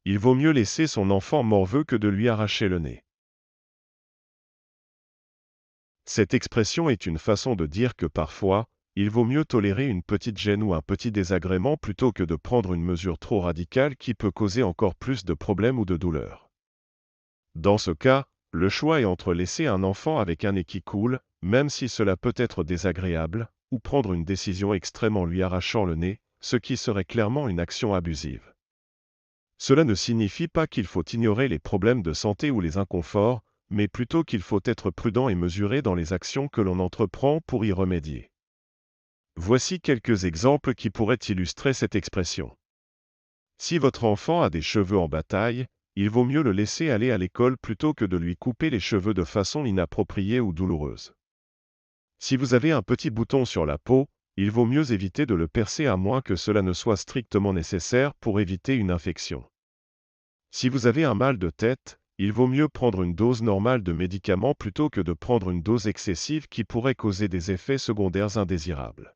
Il vaut mieux laisser son enfant morveux que de lui arracher le nez. Cette expression est une façon de dire que parfois, il vaut mieux tolérer une petite gêne ou un petit désagrément plutôt que de prendre une mesure trop radicale qui peut causer encore plus de problèmes ou de douleurs. Dans ce cas, le choix est entre laisser un enfant avec un nez qui coule, même si cela peut être désagréable, ou prendre une décision extrême en lui arrachant le nez, ce qui serait clairement une action abusive. Cela ne signifie pas qu'il faut ignorer les problèmes de santé ou les inconforts, mais plutôt qu'il faut être prudent et mesuré dans les actions que l'on entreprend pour y remédier. Voici quelques exemples qui pourraient illustrer cette expression. Si votre enfant a des cheveux en bataille, il vaut mieux le laisser aller à l'école plutôt que de lui couper les cheveux de façon inappropriée ou douloureuse. Si vous avez un petit bouton sur la peau, il vaut mieux éviter de le percer à moins que cela ne soit strictement nécessaire pour éviter une infection. Si vous avez un mal de tête, il vaut mieux prendre une dose normale de médicaments plutôt que de prendre une dose excessive qui pourrait causer des effets secondaires indésirables.